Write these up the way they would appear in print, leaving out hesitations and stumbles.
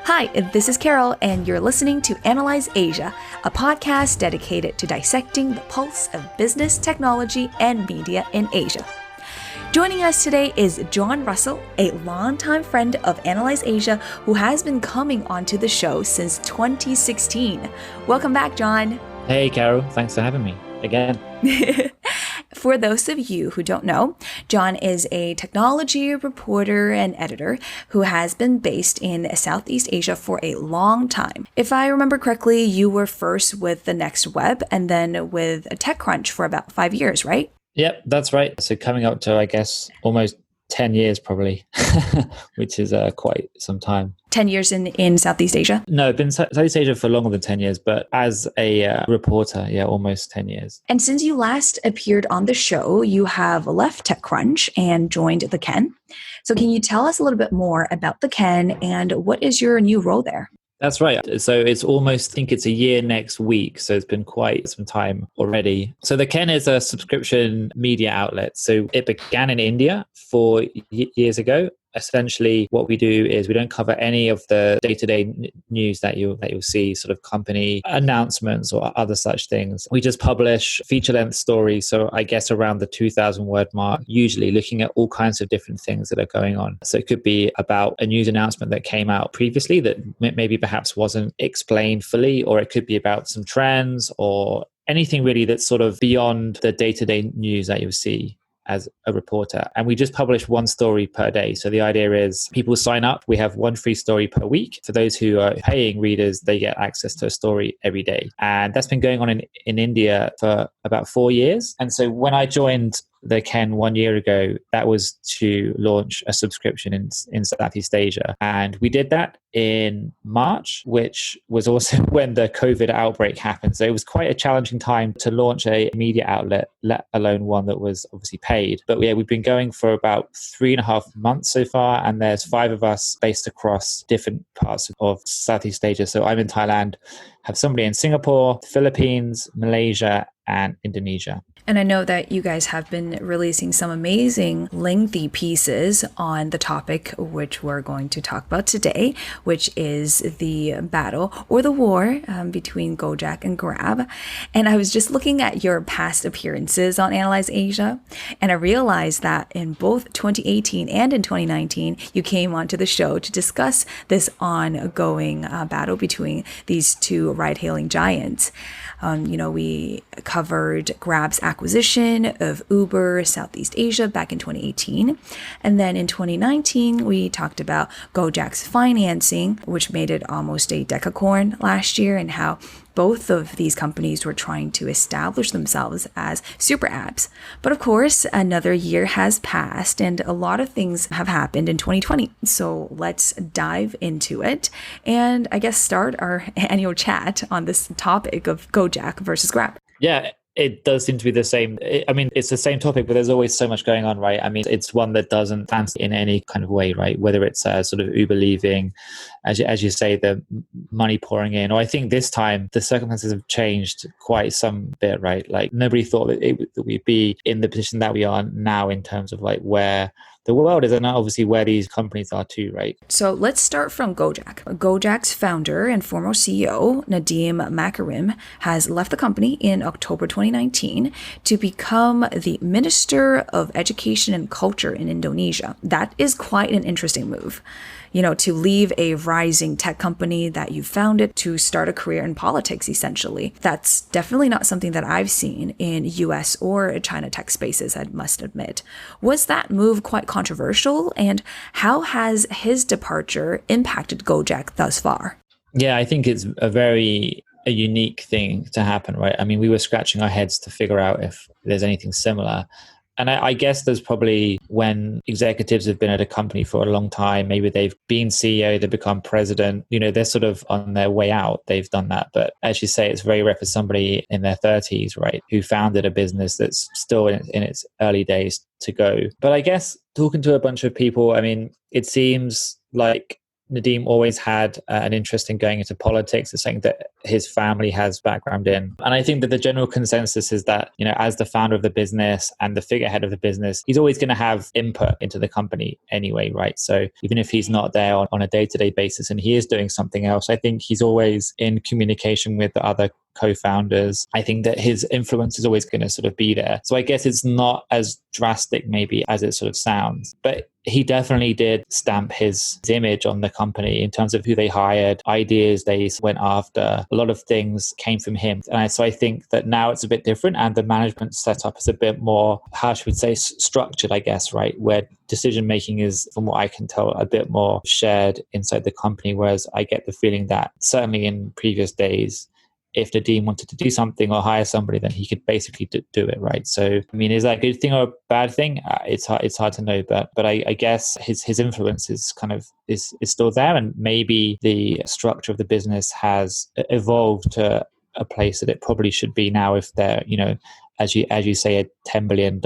Hi, this is Carol, and you're listening to Analyse Asia, a podcast dedicated to dissecting the pulse of business, technology, and media in Asia. Joining us today is John Russell, a longtime friend of Analyse Asia who has been coming onto the show since 2016. Welcome back, John. Hey, Carol. Thanks for having me again. For those of you who don't know, John is a technology reporter and editor who has been based in Southeast Asia for a long time. If I remember correctly, you were first with the Next Web and then with TechCrunch for about 5 years, right? Yep, that's right. So coming up to, I guess, almost 10 years probably, which is quite some time. 10 years in Southeast Asia? No, I've been in Southeast Asia for longer than 10 years, but as a reporter, almost 10 years. And since you last appeared on the show, you have left TechCrunch and joined The Ken. So can you tell us a little bit more about The Ken and what is your new role there? That's right. So it's almost, I think it's a year next week. So it's been quite some time already. So the Ken is a subscription media outlet. So it began in India 4 years ago. Essentially, what we do is we don't cover any of the day-to-day news that you'll see, sort of company announcements or other such things. We just publish feature-length stories. So I guess around the 2,000 word mark, usually looking at all kinds of different things that are going on. So it could be about a news announcement that came out previously that maybe perhaps wasn't explained fully, or it could be about some trends or anything really that's sort of beyond the day-to-day news that you'll see as a reporter. And we just publish one story per day. So the idea is people sign up. We have one free story per week. For those who are paying readers, they get access to a story every day. And that's been going on in India for about 4 years. And so when I joined the Ken 1 year ago, that was to launch a subscription in Southeast Asia. And we did that in March, which was also when the COVID outbreak happened. So it was quite a challenging time to launch a media outlet, let alone one that was obviously paid. But we've been going for about 3.5 months so far. And there's 5 of us based across different parts of Southeast Asia. So I'm in Thailand, have somebody in Singapore, Philippines, Malaysia, and Indonesia. And I know that you guys have been releasing some amazing lengthy pieces on the topic which we're going to talk about today, which is the battle or the war between Gojek and Grab. And I was just looking at your past appearances on Analyse Asia, and I realized that in both 2018 and in 2019, you came onto the show to discuss this ongoing battle between these two ride-hailing giants. We covered Grab's acquisition of Uber Southeast Asia back in 2018. And then in 2019, we talked about Gojek's financing, which made it almost a decacorn last year, and how both of these companies were trying to establish themselves as super apps. But of course, another year has passed and a lot of things have happened in 2020. So let's dive into it and I guess start our annual chat on this topic of Gojek versus Grab. Yeah. It does seem to be the same. It's the same topic, but there's always so much going on, right? It's one that doesn't fancy in any kind of way, right? Whether it's sort of Uber leaving, as you say, the money pouring in, or I think this time the circumstances have changed quite some bit, right? Like nobody thought that we'd be in the position that we are now in terms of like where the world is, and obviously where these companies are too, right? So let's start from Gojek. Gojek's founder and former CEO, Nadeem Makarim, has left the company in October 2019 to become the Minister of Education and Culture in Indonesia. That is quite an interesting move. To leave a rising tech company that you founded to start a career in politics, essentially. That's definitely not something that I've seen in US or China tech spaces, I must admit. Was that move quite controversial? And how has his departure impacted Gojek thus far? Yeah, I think it's a unique thing to happen, right? We were scratching our heads to figure out if there's anything similar. And I guess there's probably when executives have been at a company for a long time, maybe they've been CEO, they become president, they're sort of on their way out. They've done that. But as you say, it's very rare for somebody in their 30s, right, who founded a business that's still in its early days to go. But I guess talking to a bunch of people, it seems like Nadeem always had an interest in going into politics. It's something that his family has background in. And I think that the general consensus is that, as the founder of the business and the figurehead of the business, he's always going to have input into the company anyway, right? So even if he's not there on a day-to-day basis and he is doing something else, I think he's always in communication with the other co-founders. I think that his influence is always going to sort of be there. So I guess it's not as drastic maybe as it sort of sounds, but he definitely did stamp his image on the company in terms of who they hired, ideas they went after. A lot of things came from him. And so I think that now it's a bit different and the management setup is a bit more, how should we say, structured, I guess, right? Where decision making is, from what I can tell, a bit more shared inside the company. Whereas I get the feeling that certainly in previous days, if Nadeem wanted to do something or hire somebody, then he could basically do it, right? So, I mean, is that a good thing or a bad thing? It's hard to know, but I guess his influence is is still there, and maybe the structure of the business has evolved to a place that it probably should be now if they're, as you say, a $10 billion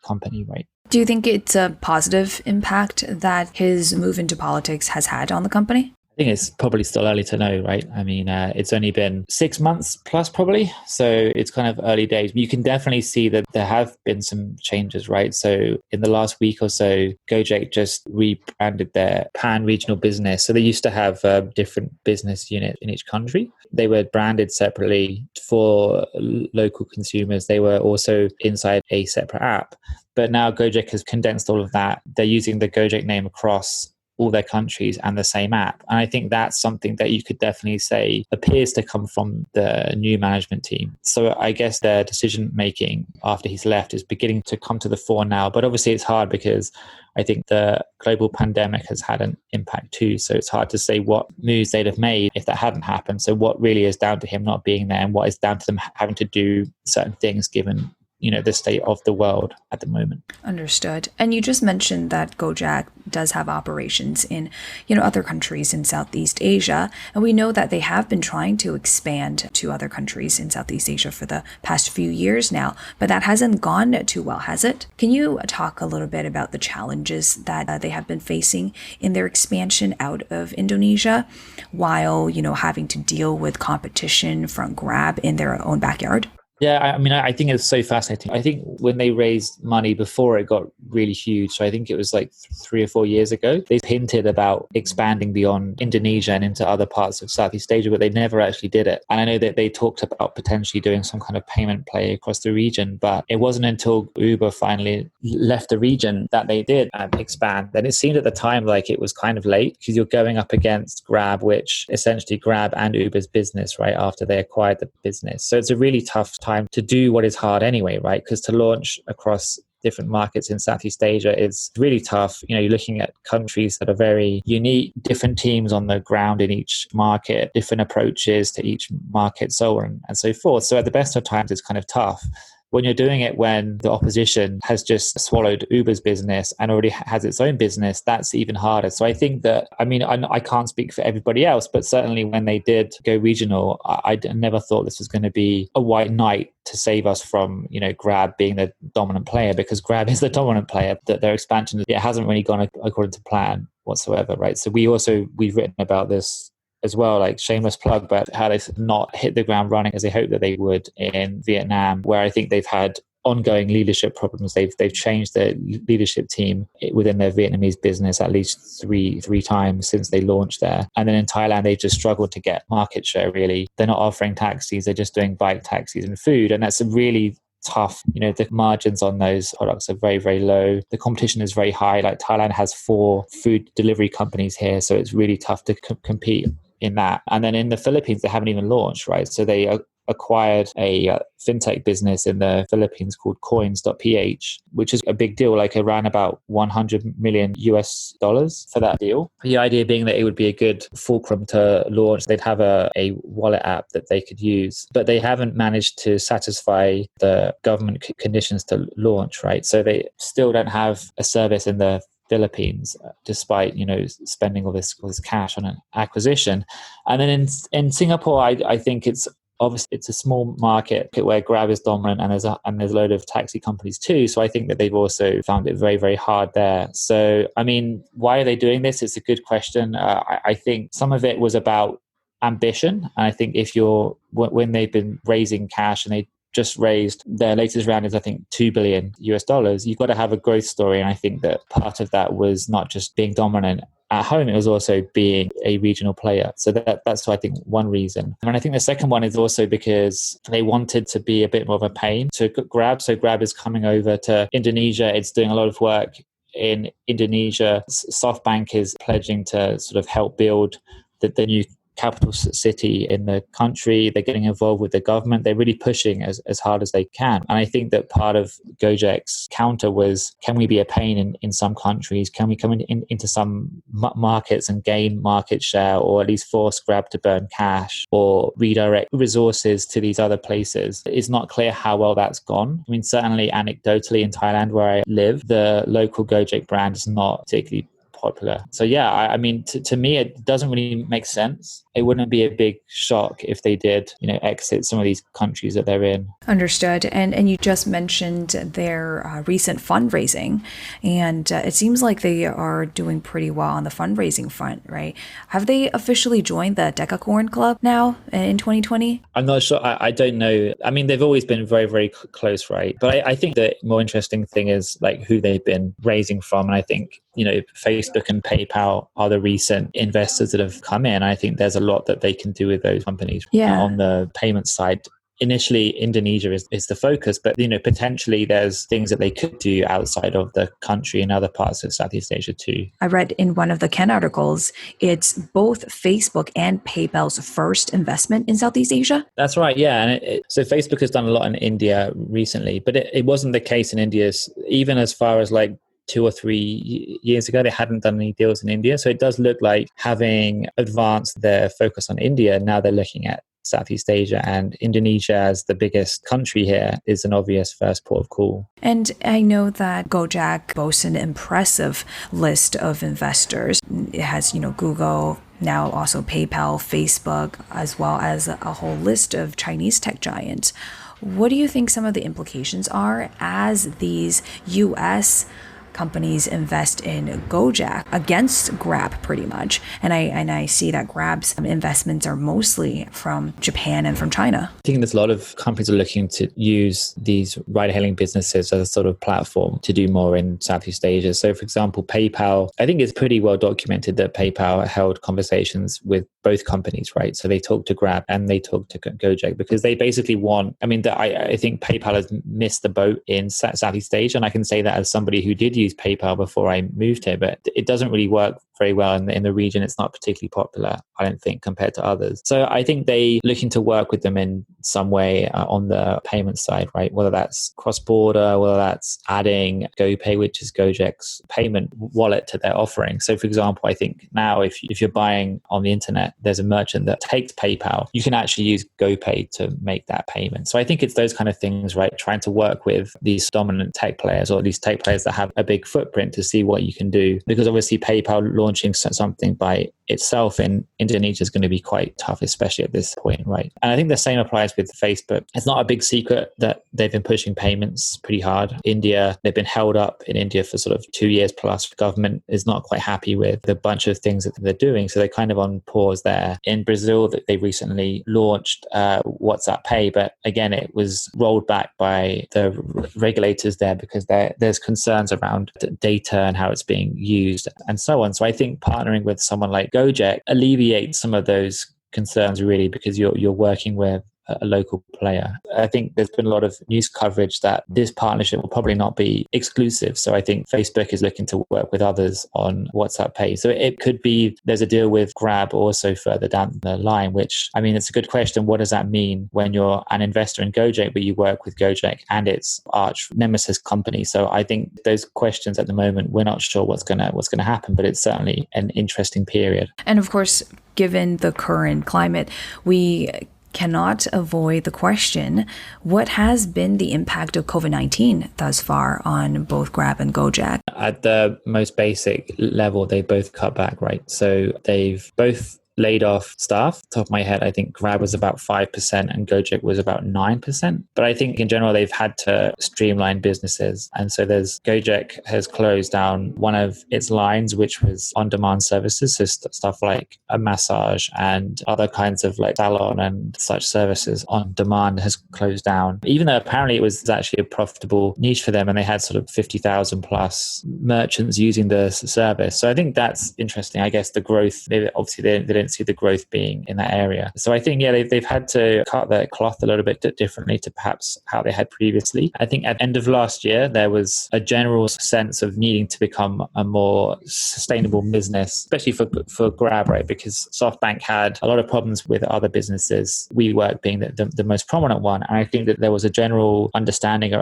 company, right? Do you think it's a positive impact that his move into politics has had on the company? I think it's probably still early to know, right? I mean, it's only been 6 months plus probably. So it's kind of early days. You can definitely see that there have been some changes, right? So in the last week or so, Gojek just rebranded their pan-regional business. So they used to have different business units in each country. They were branded separately for local consumers. They were also inside a separate app. But now Gojek has condensed all of that. They're using the Gojek name across all their countries and the same app. And I think that's something that you could definitely say appears to come from the new management team. So I guess their decision making after he's left is beginning to come to the fore now. But obviously it's hard because I think the global pandemic has had an impact too. So it's hard to say what moves they'd have made if that hadn't happened. So what really is down to him not being there and what is down to them having to do certain things given the state of the world at the moment. Understood. And you just mentioned that Gojek does have operations in, other countries in Southeast Asia. And we know that they have been trying to expand to other countries in Southeast Asia for the past few years now, but that hasn't gone too well, has it? Can you talk a little bit about the challenges that they have been facing in their expansion out of Indonesia while, having to deal with competition from Grab in their own backyard? Yeah, I mean, I think it's so fascinating. I think when they raised money before it got really huge, so I think it was like 3 or 4 years ago, they hinted about expanding beyond Indonesia and into other parts of Southeast Asia, but they never actually did it. And I know that they talked about potentially doing some kind of payment play across the region, but it wasn't until Uber finally left the region that they did expand. And it seemed at the time like it was kind of late because you're going up against Grab, which essentially Grab and Uber's business, right, after they acquired the business. So it's a really tough time to do what is hard anyway, right? Because to launch across different markets in Southeast Asia is really tough. You're looking at countries that are very unique, different teams on the ground in each market, different approaches to each market, so on and so forth. So at the best of times, it's kind of tough. When you're doing it when the opposition has just swallowed Uber's business and already has its own business, that's even harder. So I think that, I can't speak for everybody else, but certainly when they did go regional, I never thought this was going to be a white knight to save us from, Grab being the dominant player, because Grab is the dominant player. That their expansion, it hasn't really gone according to plan whatsoever, right? So we've written about this as well, like shameless plug, but how they've not hit the ground running as they hoped that they would in Vietnam, where I think they've had ongoing leadership problems. They've changed their leadership team within their Vietnamese business at least three times since they launched there. And then in Thailand, they just struggled to get market share, really. They're not offering taxis, they're just doing bike taxis and food. And that's a really tough, the margins on those products are very, very low. The competition is very high. Like Thailand has 4 food delivery companies here, so it's really tough to compete in that. And then in the Philippines, they haven't even launched, right? So they acquired a fintech business in the Philippines called coins.ph, which is a big deal, like around about $100 million for that deal. The idea being that it would be a good fulcrum to launch. They'd have a wallet app that they could use, but they haven't managed to satisfy the government conditions to launch, right? So they still don't have a service in the Philippines, despite spending all this cash on an acquisition. And then in Singapore, I think it's obviously it's a small market where Grab is dominant, and there's a load of taxi companies too. So I think that they've also found it very, very hard there. So, I mean, why are they doing this? It's a good question. I think some of it was about ambition. And I think when they've been raising cash, and they just raised their latest round is, I think, $2 billion US. You've got to have a growth story. And I think that part of that was not just being dominant at home, it was also being a regional player. So that's, I think, one reason. And I think the second one is also because they wanted to be a bit more of a pain to Grab. So Grab is coming over to Indonesia. It's doing a lot of work in Indonesia. SoftBank is pledging to sort of help build the new capital city in the country. They're getting involved with the government. They're really pushing as hard as they can. And I think that part of Gojek's counter was, can we be a pain in some countries? Can we come into some markets and gain market share, or at least force Grab to burn cash or redirect resources to these other places? It's not clear how well that's gone. I mean, certainly anecdotally in Thailand, where I live, the local Gojek brand is not particularly popular. So yeah, I mean, to me, it doesn't really make sense. It wouldn't be a big shock if they did, exit some of these countries that they're in. Understood. And you just mentioned their recent fundraising, and it seems like they are doing pretty well on the fundraising front, right? Have they officially joined the Decacorn Club now in 2020? I'm not sure. I don't know. I mean, they've always been very, very close, right? But I think the more interesting thing is like who they've been raising from. And I think, Facebook and PayPal are the recent investors that have come in. I think there's a lot that they can do with those companies on the payment side. Initially, Indonesia is the focus, but potentially there's things that they could do outside of the country in other parts of Southeast Asia too. I read in one of the Ken articles, it's both Facebook and PayPal's first investment in Southeast Asia. That's right, yeah. And so Facebook has done a lot in India recently, but it wasn't the case in India. Even as far as like 2 or 3 years ago, they hadn't done any deals in India. So it does look like, having advanced their focus on India, now they're looking at Southeast Asia, and Indonesia as the biggest country here is an obvious first port of call. And I know that Gojek boasts an impressive list of investors. It has, Google, now also PayPal, Facebook, as well as a whole list of Chinese tech giants. What do you think some of the implications are as these US companies invest in Gojek against Grab pretty much? And I see that Grab's investments are mostly from Japan and from China. I think there's a lot of companies are looking to use these ride-hailing businesses as a sort of platform to do more in Southeast Asia. So for example, PayPal, I think it's pretty well documented that PayPal held conversations with both companies, right? So they talked to Grab and they talked to Gojek because they basically want, I think PayPal has missed the boat in Southeast Asia. And I can say that as somebody who did use PayPal before I moved here, but it doesn't really work very well in the region. It's not particularly popular, I don't think, compared to others. So I think they looking to work with them in some way on the payment side, right? Whether that's cross-border, whether that's adding GoPay, which is Gojek's payment wallet, to their offering. So for example, I think now if you're buying on the internet, there's a merchant that takes PayPal, you can actually use GoPay to make that payment. So I think it's those kind of things, right? Trying to work with these dominant tech players, or at least tech players that have a big footprint, to see what you can do. Because obviously PayPal launching something by itself in Indonesia is going to be quite tough, especially at this point, right? And I think the same applies with Facebook. It's not a big secret that they've been pushing payments pretty hard. India, they've been held up in India for sort of 2 years plus. The government is not quite happy with the bunch of things that they're doing. So they're kind of on pause there. In Brazil, that they recently launched WhatsApp Pay, but again, it was rolled back by the regulators there because there's concerns around data and how it's being used and so on. So I think partnering with someone like Gojek alleviates some of those concerns, really, because you're working with a local player. I think there's been a lot of news coverage that this partnership will probably not be exclusive. So I think Facebook is looking to work with others on WhatsApp Pay. So it could be there's a deal with Grab also further down the line, which, it's a good question. What does that mean when you're an investor in Gojek, but you work with Gojek and its arch nemesis company? So I think those questions at the moment, we're not sure what's gonna happen, but it's certainly an interesting period. And of course, given the current climate, we cannot avoid the question, what has been the impact of COVID-19 thus far on both Grab and Gojek? At the most basic level, they both cut back, right? So they've both laid off staff. Top of my head, I think Grab was about 5% and Gojek was about 9%. But I think in general, they've had to streamline businesses. And so Gojek has closed down one of its lines, which was on-demand services. So stuff like a massage and other kinds of like salon and such services on demand has closed down, even though apparently it was actually a profitable niche for them. And they had sort of 50,000 plus merchants using the service. So I think that's interesting. I guess the growth, obviously they didn't see the growth being in that area. So I think, yeah, they've had to cut their cloth a little bit differently to perhaps how they had previously. I think at the end of last year, there was a general sense of needing to become a more sustainable business, especially for Grab, right? Because SoftBank had a lot of problems with other businesses, Wework being the most prominent one. And I think that there was a general understanding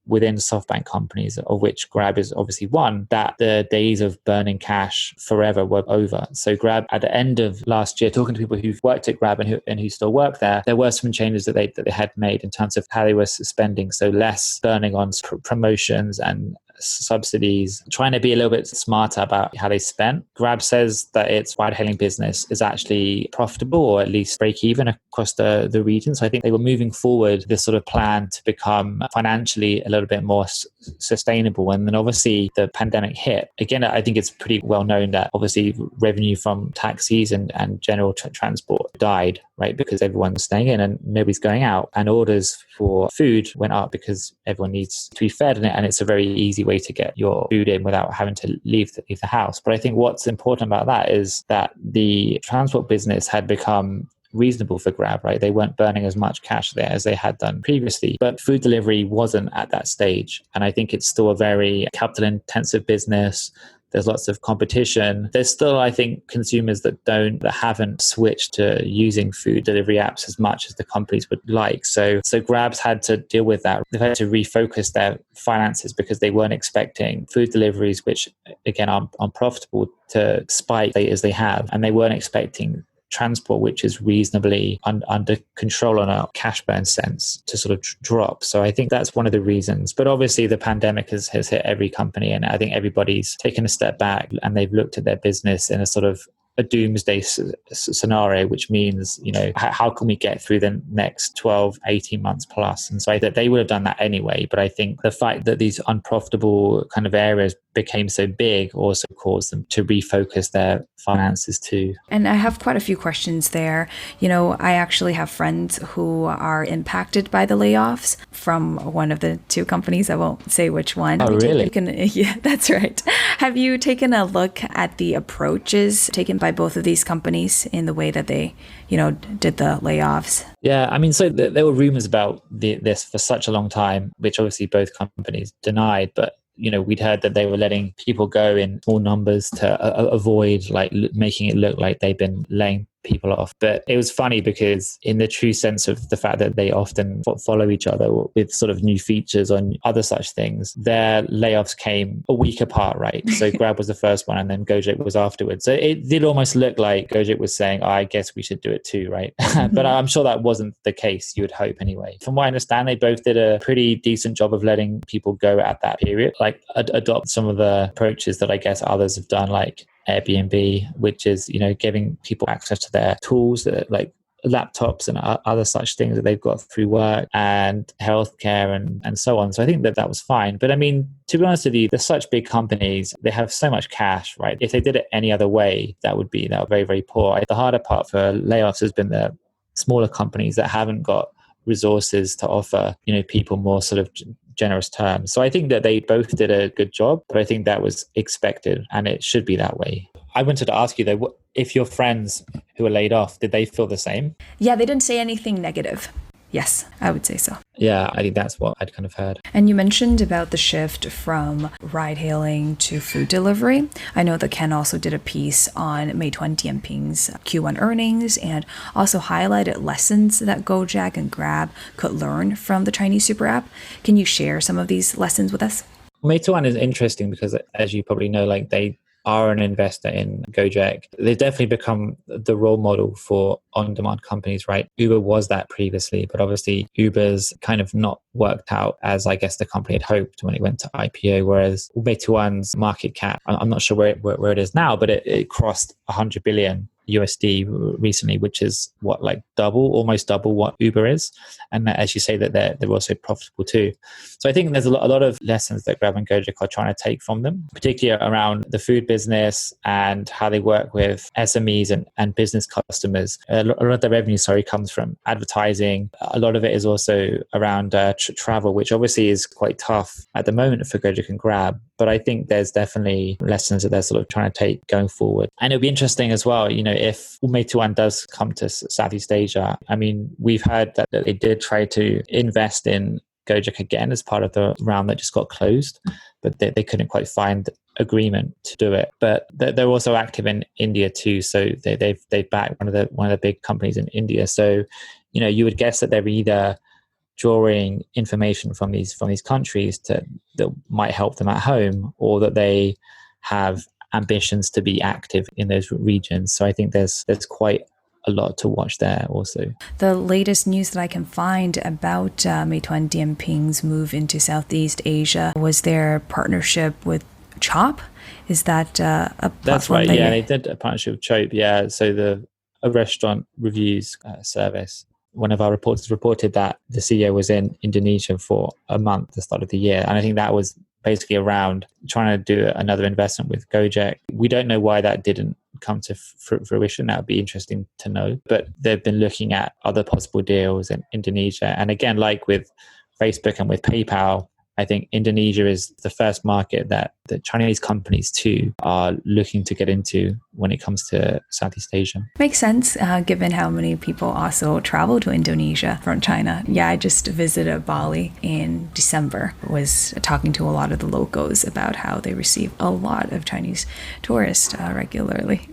within SoftBank companies, of which Grab is obviously one, that the days of burning cash forever were over. So Grab, at the end of last year, talking to people who've worked at Grab and who still work there were some changes that they had made in terms of how they were spending. So less burning on promotions and subsidies, trying to be a little bit smarter about how they spent. Grab says that its ride-hailing business is actually profitable, or at least break even across the region. So I think they were moving forward this sort of plan to become financially a little bit more sustainable. And then obviously the pandemic hit. Again, I think it's pretty well known that obviously revenue from taxis and general transport died, right? Because everyone's staying in and nobody's going out. And orders for food went up because everyone needs to be fed, and it's a very easy way to get your food in without having to leave the house. But I think what's important about that is that the transport business had become reasonable for Grab, right? They weren't burning as much cash there as they had done previously, but food delivery wasn't at that stage. And I think it's still a very capital intensive business. There's lots of competition. There's still, I think, consumers that haven't switched to using food delivery apps as much as the companies would like. So Grab's had to deal with that. They've had to refocus their finances because they weren't expecting food deliveries, which again are unprofitable, to spike as they have. And they weren't expecting transport, which is reasonably under control on a cash burn sense, to sort of drop. So I think that's one of the reasons. But obviously the pandemic has hit every company, and I think everybody's taken a step back and they've looked at their business in a sort of a doomsday scenario, which means, how can we get through the next 12, 18 months plus? And so I think they would have done that anyway. But I think the fact that these unprofitable kind of areas became so big also caused them to refocus their finances too. And I have quite a few questions there. I actually have friends who are impacted by the layoffs from one of the two companies. I won't say which one. Oh, really? Yeah, that's right. Have you taken a look at the approaches taken by both of these companies in the way that they, did the layoffs? Yeah, I mean, so there were rumors about this for such a long time, which obviously both companies denied, but we'd heard that they were letting people go in small numbers to avoid making it look like they've been laying people off. But it was funny because in the true sense of the fact that they often follow each other with sort of new features on other such things, their layoffs came a week apart, right? So Grab was the first one and then Gojek was afterwards. So it did almost look like Gojek was saying, I guess we should do it too, right? But I'm sure that wasn't the case, you would hope anyway. From what I understand, they both did a pretty decent job of letting people go at that period, adopt some of the approaches that I guess others have done, like Airbnb, which is, giving people access to their tools, like laptops and other such things that they've got through work, and healthcare and so on. So I think that was fine. But I mean, to be honest with you, they're such big companies. They have so much cash, right? If they did it any other way, that would be very, very poor. The harder part for layoffs has been the smaller companies that haven't got resources to offer, people more sort of generous terms. So I think that they both did a good job, but I think that was expected and it should be that way. I wanted to ask you though, if your friends who were laid off, did they feel the same? Yeah, they didn't say anything negative. Yes, I would say so. Yeah, I think that's what I'd kind of heard. And you mentioned about the shift from ride hailing to food delivery. I know that Ken also did a piece on Meituan Dianping's Q1 earnings and also highlighted lessons that Gojek and Grab could learn from the Chinese super app. Can you share some of these lessons with us? Meituan is interesting because, as you probably know, they are an investor in Gojek. They've definitely become the role model for on-demand companies, right? Uber was that previously, but obviously Uber's kind of not worked out as I guess the company had hoped when it went to IPO, whereas Meituan's market cap, I'm not sure where it is now, but it crossed 100 billion USD recently, which is almost double what Uber is. And as you say, that they're also profitable too. So I think there's a lot of lessons that Grab and Gojek are trying to take from them, particularly around the food business and how they work with SMEs and business customers. A lot of the revenue, comes from advertising. A lot of it is also around travel, which obviously is quite tough at the moment for Gojek and Grab. But I think there's definitely lessons that they're sort of trying to take going forward. And it'll be interesting as well, if Meituan does come to Southeast Asia. I mean, we've heard that they did try to invest in Gojek again as part of the round that just got closed, but they couldn't quite find agreement to do it. But they're also active in India too, so they've backed one of the big companies in India. So you would guess that they're either drawing information from these countries that might help them at home, or that they have ambitions to be active in those regions. So I think there's quite a lot to watch there also. The latest news that I can find about Meituan Dianping's move into Southeast Asia was their partnership with Chop. Is that a platform? That's right. Yeah, they did a partnership with Chop. Yeah, so a restaurant reviews service. One of our reporters reported that the CEO was in Indonesia for a month at the start of the year. And I think that was basically around trying to do another investment with Gojek. We don't know why that didn't come to fruition. That would be interesting to know. But they've been looking at other possible deals in Indonesia. And again, like with Facebook and with PayPal, I think Indonesia is the first market that the Chinese companies too are looking to get into when it comes to Southeast Asia. Makes sense, given how many people also travel to Indonesia from China. Yeah, I just visited Bali in December, was talking to a lot of the locals about how they receive a lot of Chinese tourists regularly.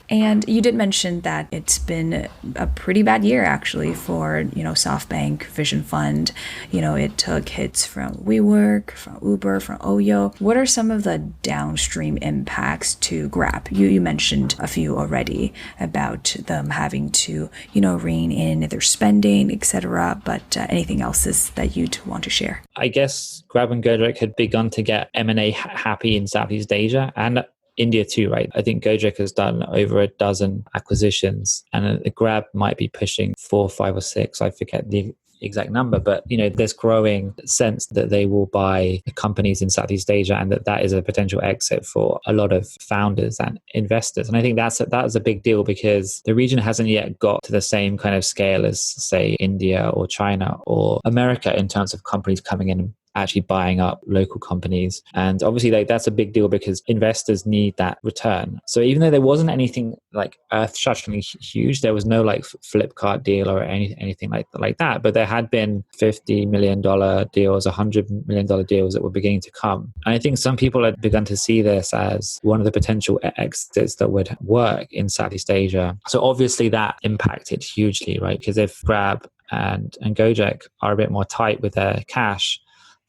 And you did mention that it's been a pretty bad year actually for, SoftBank Vision Fund. It took hits from Wework, from Uber, from Oyo. What are some of the downstream impacts to Grab? You mentioned a few already about them having to, rein in their spending, etc. But anything else that you'd want to share? I guess Grab and Gojek had begun to get M&A happy in Southeast Asia and India too, right? I think Gojek has done over a dozen acquisitions, and Grab might be pushing 4, 5, or 6. I forget the exact number, but there's growing sense that they will buy companies in Southeast Asia, and that is a potential exit for a lot of founders and investors. And I think that is a big deal, because the region hasn't yet got to the same kind of scale as, say, India or China or America in terms of companies coming in and actually buying up local companies. And obviously that's a big deal, because investors need that return. So even though there wasn't anything like earth-shattering huge, there was no like Flipkart deal or anything like that, but there had been $50 million deals, $100 million deals that were beginning to come. And I think some people had begun to see this as one of the potential exits that would work in Southeast Asia. So obviously that impacted hugely, right? Because if Grab and Gojek are a bit more tight with their cash,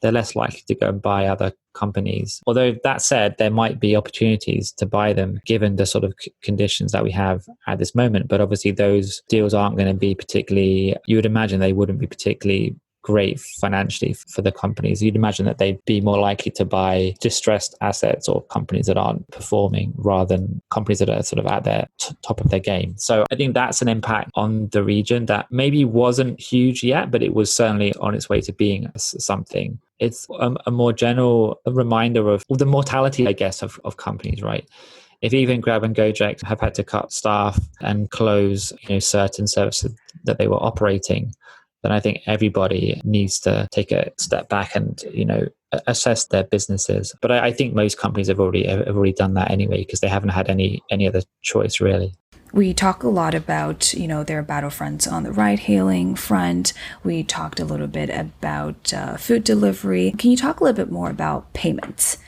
they're less likely to go and buy other companies. Although that said, there might be opportunities to buy them given the sort of conditions that we have at this moment. But obviously those deals aren't going to be particularly, you would imagine they wouldn't be particularly great financially for the companies. You'd imagine that they'd be more likely to buy distressed assets or companies that aren't performing rather than companies that are sort of at their top of their game. So I think that's an impact on the region that maybe wasn't huge yet, but it was certainly on its way to being something. It's a more general reminder of the mortality, I guess, of companies, right? If even Grab and Gojek have had to cut staff and close, certain services that they were operating, then I think everybody needs to take a step back and, assess their businesses. But I think most companies have already done that anyway, because they haven't had any other choice really. We talk a lot about, their battlefronts on the ride-hailing front. We talked a little bit about food delivery. Can you talk a little bit more about payments?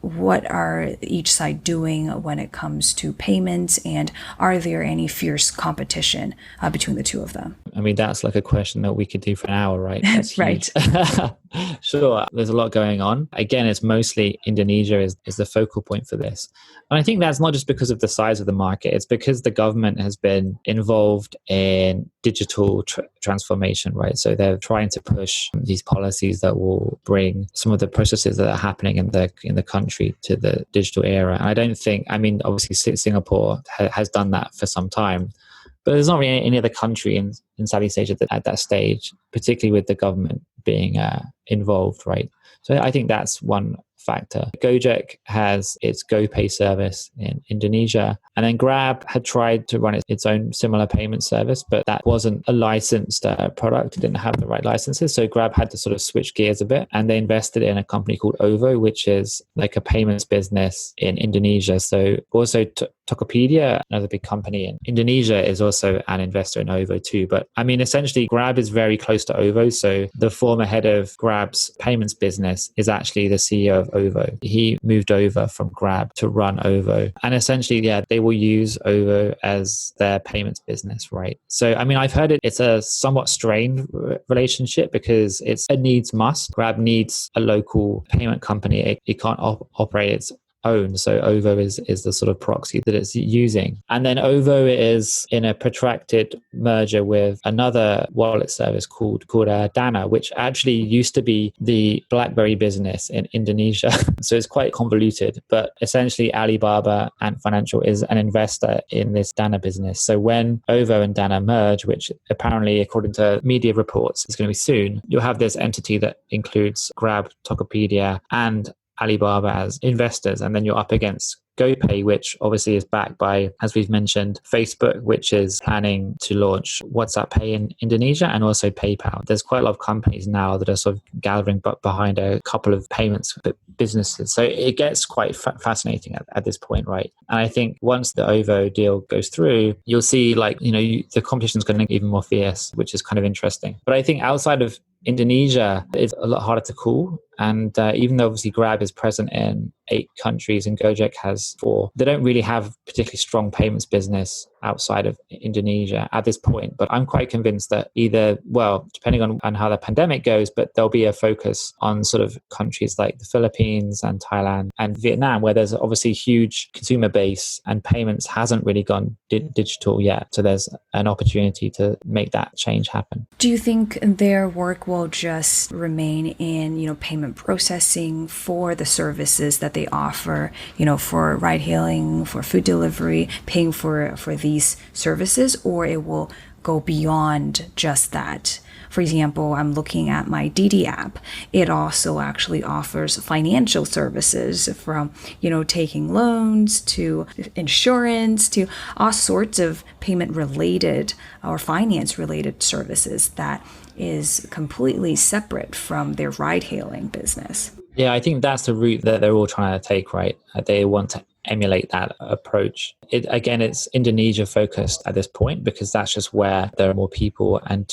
What are each side doing when it comes to payments, and are there any fierce competition between the two of them? I mean, that's like a question that we could do for an hour, right? That's huge. Right. Sure, there's a lot going on. Again, it's mostly Indonesia is the focal point for this. And I think that's not just because of the size of the market, it's because the government has been involved in digital transformation, right? So they're trying to push these policies that will bring some of the processes that are happening in the country to the digital era. And I don't think, I mean, obviously Singapore has done that for some time, but there's not really any other country in Southeast Asia at that stage, particularly with the government being involved, right? So I think that's one factor. Gojek has its GoPay service in Indonesia, and then Grab had tried to run its own similar payment service, but that wasn't a licensed product. It didn't have the right licenses. So Grab had to sort of switch gears a bit, and they invested in a company called Ovo, which is like a payments business in Indonesia. So also Tokopedia, another big company in Indonesia, is also an investor in Ovo too. But I mean, essentially Grab is very close to Ovo. So the former head of Grab's payments business is actually the CEO of Ovo. He moved over from Grab to run Ovo. And essentially, yeah, they will use Ovo as their payments business, right? So, I mean, I've heard it's a somewhat strained relationship because it's a needs must. Grab needs a local payment company. It can't operate its own. So Ovo is the sort of proxy that it's using. And then Ovo is in a protracted merger with another wallet service called Dana, which actually used to be the BlackBerry business in Indonesia. So it's quite convoluted, but essentially Alibaba Ant Financial is an investor in this Dana business. So when Ovo and Dana merge, which apparently according to media reports is going to be soon, you'll have this entity that includes Grab, Tokopedia, and Alibaba as investors, and then you're up against GoPay, which obviously is backed by, as we've mentioned, Facebook, which is planning to launch WhatsApp Pay in Indonesia, and also PayPal. There's quite a lot of companies now that are sort of gathering behind a couple of payments businesses. So it gets quite fascinating at this point, right? And I think once the Ovo deal goes through, you'll see the competition is going to get even more fierce, which is kind of interesting. But I think outside of Indonesia, it's a lot harder to call. And even though obviously Grab is present in 8 countries and Gojek has 4, they don't really have particularly strong payments business outside of Indonesia at this point. But I'm quite convinced that either, well, depending on how the pandemic goes, but there'll be a focus on sort of countries like the Philippines and Thailand and Vietnam, where there's obviously a huge consumer base and payments hasn't really gone digital yet. So there's an opportunity to make that change happen. Do you think their work will just remain in, payment processing for the services that they offer, for ride hailing, for food delivery, paying for these services, or it will go beyond just that? For example, I'm looking at my Didi app. It also actually offers financial services from, taking loans to insurance to all sorts of payment related or finance related services that is completely separate from their ride hailing business. Yeah, I think that's the route that they're all trying to take, right? They want to emulate that approach. It's Indonesia focused at this point because that's just where there are more people, and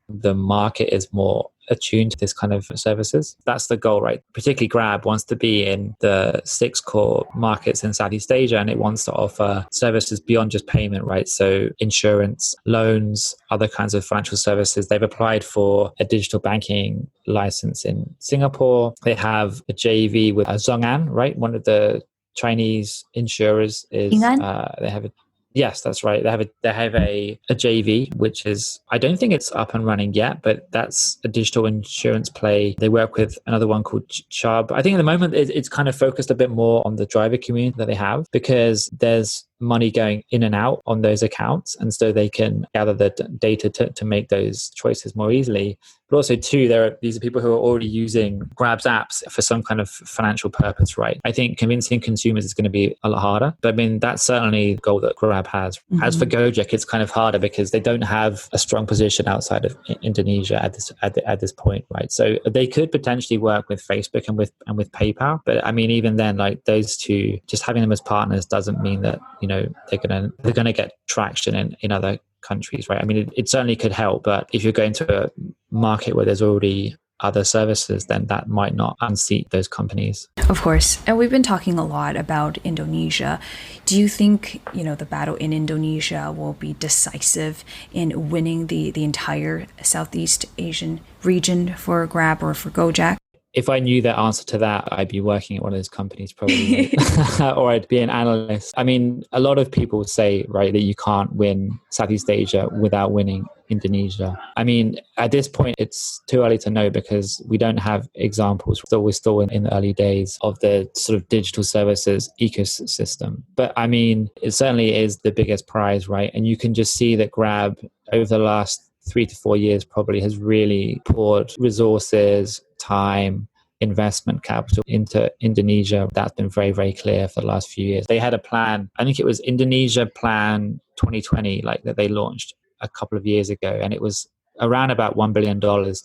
the market is more attuned to this kind of services. That's the goal, right? Particularly Grab wants to be in the 6 core markets in Southeast Asia, and it wants to offer services beyond just payment, right? So insurance, loans, other kinds of financial services. They've applied for a digital banking license in Singapore. They have a JV with Zhong'an, right? One of the Chinese insurers is they have a Yes, that's right. They have a JV, which is, I don't think it's up and running yet, but that's a digital insurance play. They work with another one called Chubb. I think at the moment it's kind of focused a bit more on the driver community that they have, because there's money going in and out on those accounts, and so they can gather the data to make those choices more easily. But also too, these are people who are already using Grab's apps for some kind of financial purpose, right? I think convincing consumers is going to be a lot harder, but I mean, that's certainly the goal that Grab has. Mm-hmm. As for Gojek, it's kind of harder because they don't have a strong position outside of Indonesia at this point, right? So they could potentially work with Facebook and with PayPal, but I mean, even then, like those two, just having them as partners doesn't mean that they're gonna get traction in other countries, right? I mean, it certainly could help, but if you're going to a market where there's already other services, then that might not unseat those companies. Of course. And we've been talking a lot about Indonesia. Do you think, the battle in Indonesia will be decisive in winning the entire Southeast Asian region for Grab or for Gojek? If I knew the answer to that, I'd be working at one of those companies probably, or I'd be an analyst. I mean, a lot of people say, right, that you can't win Southeast Asia without winning Indonesia. I mean, at this point, it's too early to know because we don't have examples. We're still in the early days of the sort of digital services ecosystem. But I mean, it certainly is the biggest prize, right? And you can just see that Grab over the last 3 to 4 years probably has really poured resources, time, investment capital into Indonesia. That's been very, very clear for the last few years. They had a plan, I think it was Indonesia Plan 2020, like that they launched a couple of years ago, and it was around about $1 billion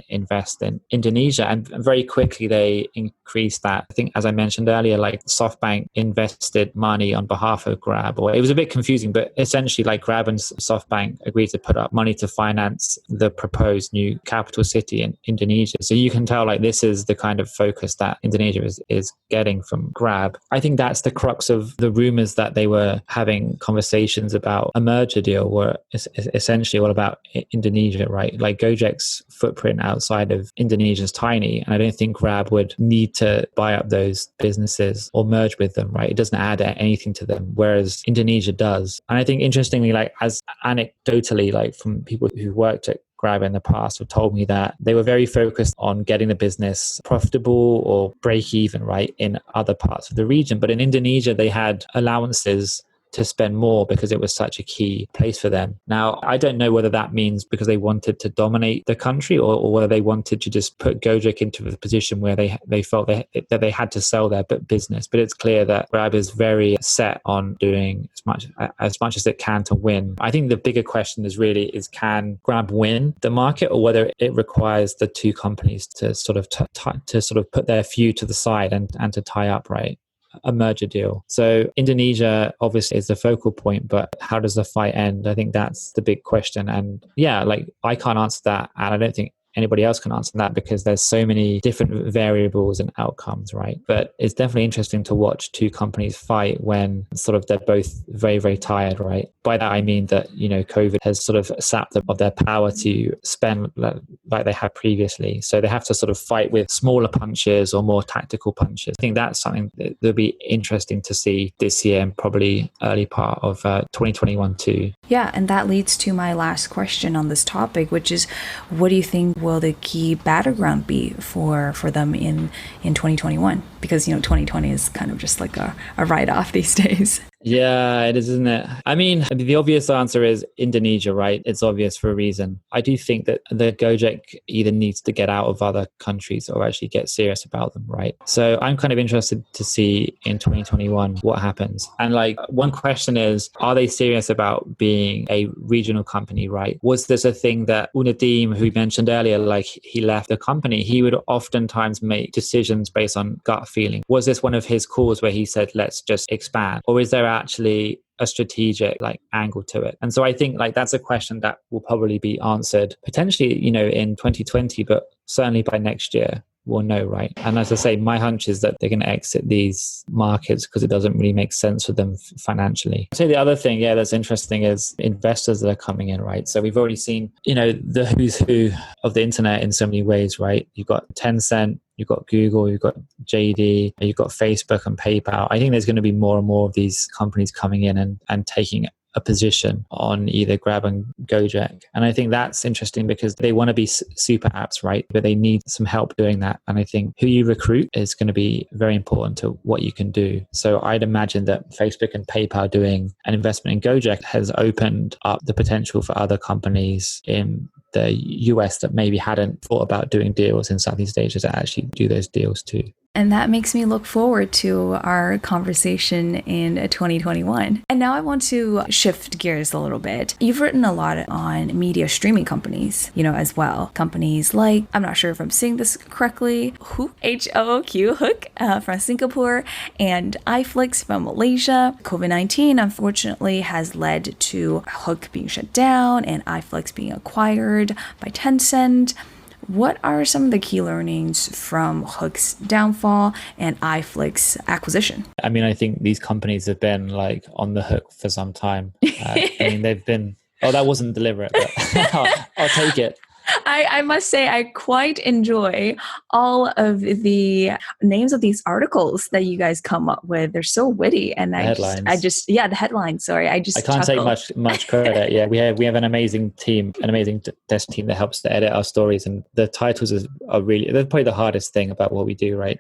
invest in Indonesia. And very quickly they increased that. I think, as I mentioned earlier, like SoftBank invested money on behalf of Grab, or it was a bit confusing, but essentially like Grab and SoftBank agreed to put up money to finance the proposed new capital city in Indonesia. So you can tell like this is the kind of focus that Indonesia is getting from Grab. I think that's the crux of the rumors that they were having conversations about a merger deal were essentially all about Indonesia, right? Like Gojek's footprint outside of Indonesia is tiny, and I don't think Grab would need to buy up those businesses or merge with them, right? It doesn't add anything to them, whereas Indonesia does. And I think interestingly, like as anecdotally, like from people who worked at Grab in the past have told me that they were very focused on getting the business profitable or break even, right, in other parts of the region. But in Indonesia, they had allowances to spend more because it was such a key place for them. Now, I don't know whether that means because they wanted to dominate the country or whether they wanted to just put Gojek into a position where they felt that they had to sell their business. But it's clear that Grab is very set on doing as much as it can to win. I think the bigger question is can Grab win the market, or whether it requires the two companies to sort of put their feud to the side and to tie up, right? A merger deal. So Indonesia obviously is the focal point, but how does the fight end? I think that's the big question. And yeah, like I can't answer that, and I don't think anybody else can answer that because there's so many different variables and outcomes, right? But it's definitely interesting to watch two companies fight when sort of they're both very, very tired, right? By that I mean that, COVID has sort of sapped them of their power to spend like they had previously. So they have to sort of fight with smaller punches or more tactical punches. I think that's something that'll be interesting to see this year and probably early part of 2021 too. Yeah, and that leads to my last question on this topic, which is, what do you think will the key battleground be for them in 2021? Because 2020 is kind of just like a write-off these days. Yeah, it is, isn't it? I mean, the obvious answer is Indonesia, right? It's obvious for a reason. I do think that the Gojek either needs to get out of other countries or actually get serious about them, right? So I'm kind of interested to see in 2021 what happens. And like one question is, are they serious about being a regional company, right? Was this a thing that Unadim, who we mentioned earlier, like he left the company, he would oftentimes make decisions based on gut feeling. Was this one of his calls where he said, let's just expand? Or is there actually a strategic angle to it? And so I think that's a question that will probably be answered potentially, in 2020, but certainly by next year we'll know, right? And as I say, my hunch is that they're going to exit these markets because it doesn't really make sense for them financially. I'd say the other thing, that's interesting is investors that are coming in, right? So we've already seen, the who's who of the internet in so many ways, right? You've got Tencent, you've got Google, you've got JD, you've got Facebook and PayPal. I think there's going to be more and more of these companies coming in and taking a position on either Grab and Gojek. And I think that's interesting because they want to be super apps, right? But they need some help doing that. And I think who you recruit is going to be very important to what you can do. So I'd imagine that Facebook and PayPal doing an investment in Gojek has opened up the potential for other companies in the US that maybe hadn't thought about doing deals in Southeast Asia to actually do those deals too. And that makes me look forward to our conversation in 2021. And now I want to shift gears a little bit. You've written a lot on media streaming companies, as well. Companies like, I'm not sure if I'm saying this correctly, HOOQ, HOOQ from Singapore, and iFlix from Malaysia. COVID-19, unfortunately, has led to HOOQ being shut down and iFlix being acquired by Tencent. What are some of the key learnings from HOOQ's downfall and iFlix acquisition? I mean, I think these companies have been like on the hook for some time. I mean, they've been, oh, that wasn't deliberate, but I'll take it. I must say, I quite enjoy all of the names of these articles that you guys come up with. They're so witty, and yeah, the headlines. Sorry, I I just can't take chuckle. much credit. Yeah, we have an amazing team, an amazing desk team that helps to edit our stories, and the titles are really, they're probably the hardest thing about what we do, right?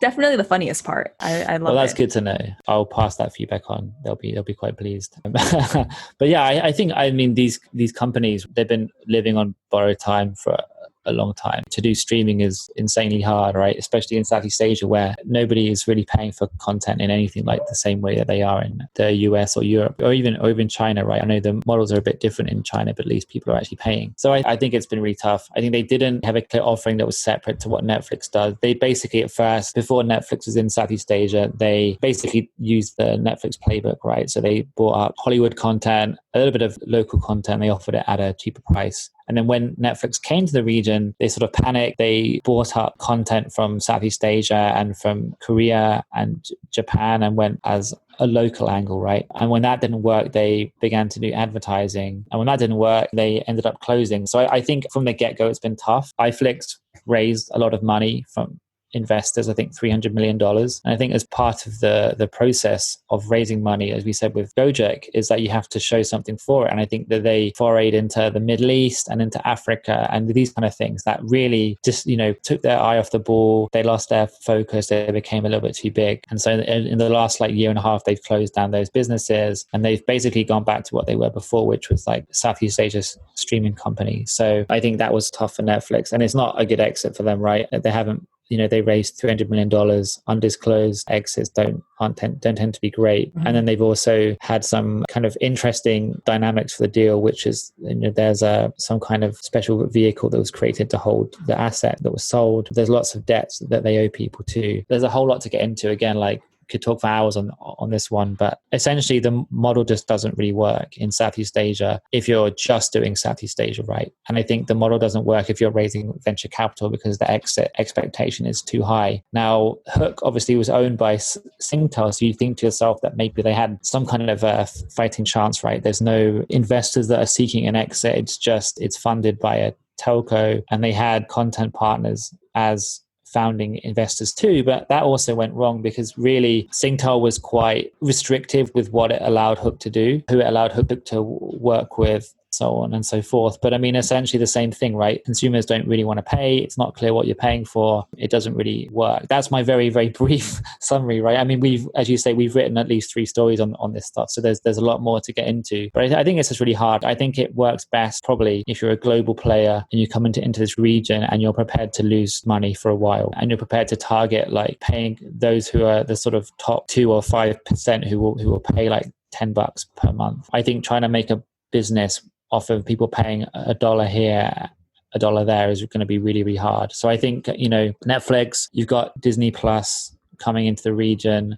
Definitely the funniest part. I Well, love that's it. good to know. I'll pass that feedback on. They'll be quite pleased. But yeah, I think, I mean, these companies, they've been living on borrowed time for a long time. To do streaming is insanely hard, right? Especially in Southeast Asia, where nobody is really paying for content in anything like the same way that they are in the US or Europe or even China, right? I know the models are a bit different in China, but at least people are actually paying. So I think it's been really tough. I think they didn't have a clear offering that was separate to what Netflix does. They basically, at first, before Netflix was in Southeast Asia, they basically used the Netflix playbook, right? So they bought up Hollywood content, a little bit of local content. They offered it at a cheaper price. And then when Netflix came to the region, they sort of panicked. They bought up content from Southeast Asia and from Korea and Japan and went as a local angle, right? And when that didn't work, they began to do advertising. And when that didn't work, they ended up closing. So I think from the get-go, it's been tough. iFlix raised a lot of money from investors, I think $300 million. And I think as part of the process of raising money, as we said with Gojek, is that you have to show something for it. And I think that they forayed into the Middle East and into Africa and these kind of things that really just, took their eye off the ball. They lost their focus. They became a little bit too big. And so in the last year and a half, they've closed down those businesses and they've basically gone back to what they were before, which was like Southeast Asia's streaming company. So I think that was tough for Netflix and it's not a good exit for them, right? They haven't, they raised $300 million. Undisclosed exits don't tend to be great. Mm-hmm. And then they've also had some kind of interesting dynamics for the deal, which is, there's some kind of special vehicle that was created to hold the asset that was sold. There's lots of debts that they owe people too. There's a whole lot to get into. Again, could talk for hours on this one, but essentially the model just doesn't really work in Southeast Asia if you're just doing Southeast Asia, right? And I think the model doesn't work if you're raising venture capital because the exit expectation is too high. Now, HOOQ obviously was owned by Singtel, so you think to yourself that maybe they had some kind of a fighting chance, right? There's no investors that are seeking an exit. It's funded by a telco, and they had content partners as founding investors too, but that also went wrong because really Singtel was quite restrictive with what it allowed HOOQ to do, who it allowed HOOQ to work with, so on and so forth. But I mean, essentially the same thing, right? Consumers don't really want to pay. It's not clear what you're paying for. It doesn't really work. That's my very, very brief summary, right? I mean, as you say, we've written at least 3 stories on this stuff. So there's a lot more to get into. But I think it's just really hard. I think it works best probably if you're a global player and you come into this region and you're prepared to lose money for a while and you're prepared to target paying those who are the sort of top 2 or 5% who will pay $10 per month. I think trying to make a business off of people paying $1 here, $1 there is going to be really, really hard. So I think, Netflix, you've got Disney Plus coming into the region.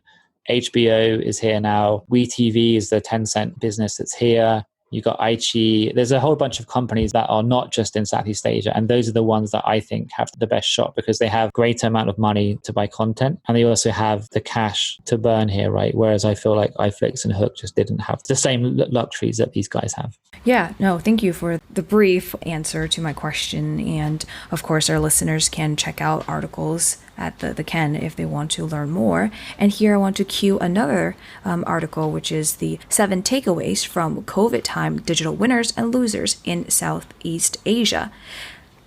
HBO is here now. WeTV is the Tencent business that's here. You've got iQIYI. There's a whole bunch of companies that are not just in Southeast Asia. And those are the ones that I think have the best shot because they have greater amount of money to buy content. And they also have the cash to burn here, right? Whereas I feel like iFlix and HOOQ just didn't have the same luxuries that these guys have. Yeah, no, thank you for the brief answer to my question. And of course, our listeners can check out articles at the Ken if they want to learn more. And here I want to cue another article, which is the 7 takeaways from COVID time digital winners and losers in Southeast Asia.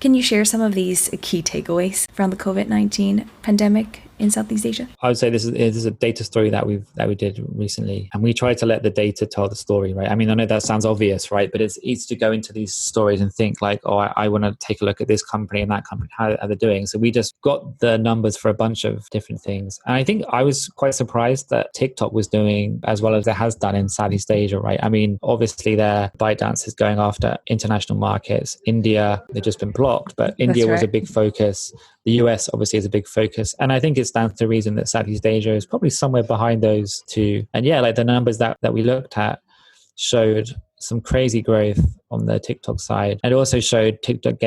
Can you share some of these key takeaways from the COVID-19 pandemic in Southeast Asia? I would say this is a data story that we did recently, and we try to let the data tell the story, right? I mean, I know that sounds obvious, right? But it's easy to go into these stories and think I want to take a look at this company and that company, how are they doing? So we just got the numbers for a bunch of different things. And I think I was quite surprised that TikTok was doing as well as it has done in Southeast Asia, right? I mean, obviously their ByteDance is going after international markets. India, they've just been blocked, but India was a big focus. The US obviously is a big focus. And I think it's down to the reason that Southeast Asia is probably somewhere behind those two. And yeah, the numbers that we looked at showed some crazy growth on the TikTok side. It also showed TikTok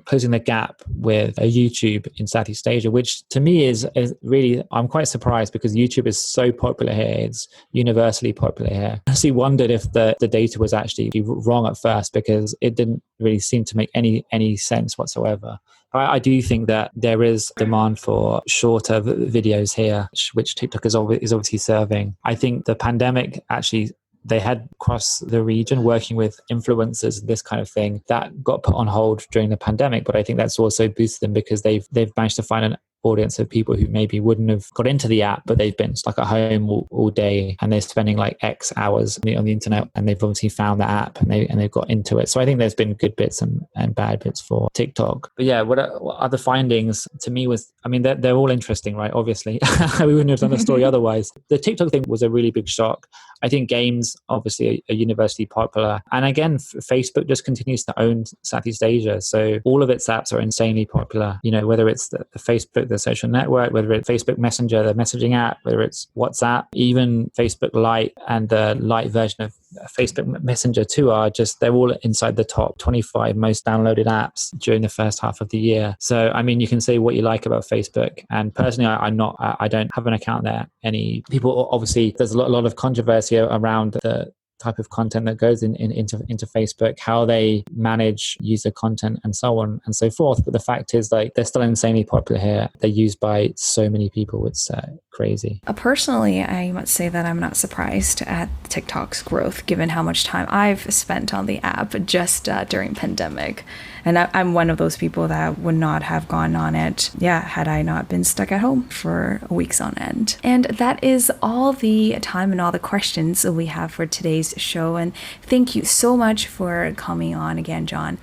closing the gap with YouTube in Southeast Asia, which to me is really, I'm quite surprised because YouTube is so popular here. It's universally popular here. I actually wondered if the data was actually wrong at first because it didn't really seem to make any sense whatsoever. I do think that there is demand for shorter videos here, which TikTok is obviously serving. I think the pandemic actually, they had across the region working with influencers, this kind of thing, that got put on hold during the pandemic. But I think that's also boosted them because they've managed to find an audience of people who maybe wouldn't have got into the app, but they've been stuck at home all day and they're spending like X hours on the internet, and they've obviously found the app and they've got into it. So I think there's been good bits and bad bits for TikTok. But yeah, what other findings to me was, I mean, they're all interesting, right? Obviously, we wouldn't have done the story otherwise. The TikTok thing was a really big shock. I think games obviously are universally popular. And again, Facebook just continues to own Southeast Asia. So all of its apps are insanely popular, whether it's the Facebook, the social network, whether it's Facebook Messenger, the messaging app, whether it's WhatsApp, even Facebook Lite and the Lite version of Facebook Messenger too they're all inside the top 25 most downloaded apps during the first half of the year. So, I mean, you can say what you like about Facebook. And personally, I don't have an account there. Any people, obviously, there's a lot of controversy around the type of content that goes into Facebook, how they manage user content and so on and so forth. But the fact is, like, they're still insanely popular here. They're used by so many people. It's crazy. Personally, I must say that I'm not surprised at TikTok's growth, given how much time I've spent on the app just during pandemic. And I'm one of those people that would not have gone on it, had I not been stuck at home for weeks on end. And that is all the time and all the questions we have for today's show. And thank you so much for coming on again, John.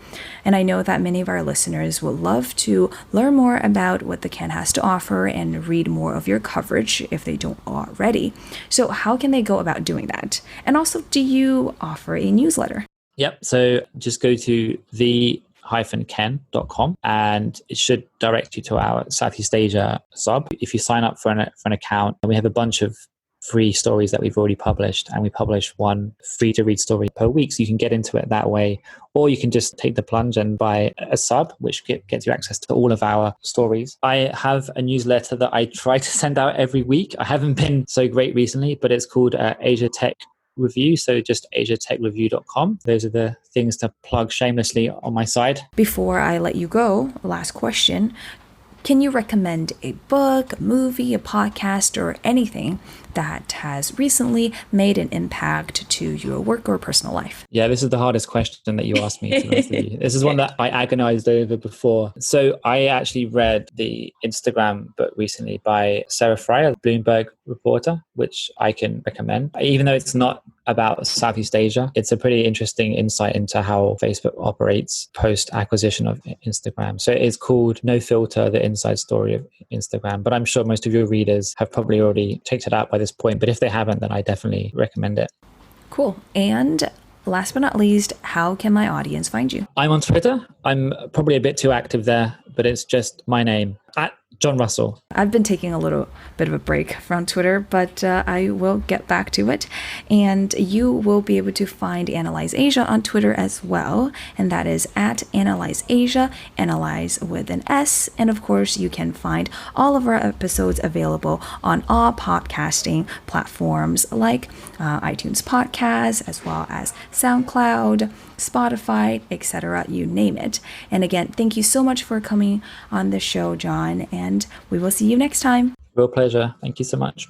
And I know that many of our listeners would love to learn more about what the Ken has to offer and read more of your coverage if they don't already. So how can they go about doing that? And also, do you offer a newsletter? Yep. So just go to the-ken.com and it should direct you to our Southeast Asia sub. If you sign up for an account, and we have a bunch of free stories that we've already published, and we publish one free to read story per week, so you can get into it that way, or you can just take the plunge and buy a sub, which gets you access to all of our stories. I have a newsletter that I try to send out every week. I haven't been so great recently, but it's called Asia Tech Review, so just asiatechreview.com. Those are the things to plug shamelessly on my side. Before I let you go, last question. Can you recommend a book, a movie, a podcast, or anything that has recently made an impact to your work or personal life? Yeah, this is the hardest question that you asked me. This is one that I agonized over before. So I actually read the Instagram book recently by Sarah Fryer, Bloomberg reporter, which I can recommend. Even though it's not about Southeast Asia, it's a pretty interesting insight into how Facebook operates post-acquisition of Instagram. So it's called No Filter, the Inside Story of Instagram. But I'm sure most of your readers have probably already checked it out by this point. But if they haven't, then I definitely recommend it. Cool. And last but not least, how can my audience find you? I'm on Twitter. I'm probably a bit too active there, but it's just my name, @John Russell. I've been taking a little bit of a break from Twitter, but I will get back to it. And you will be able to find Analyse Asia on Twitter as well. And that is @Analyse Asia, Analyze with an S. And of course, you can find all of our episodes available on all podcasting platforms like iTunes Podcasts, as well as SoundCloud, Spotify, etc., you name it. And again, thank you so much for coming on the show, John, and we will see you next time. Real pleasure. Thank you so much.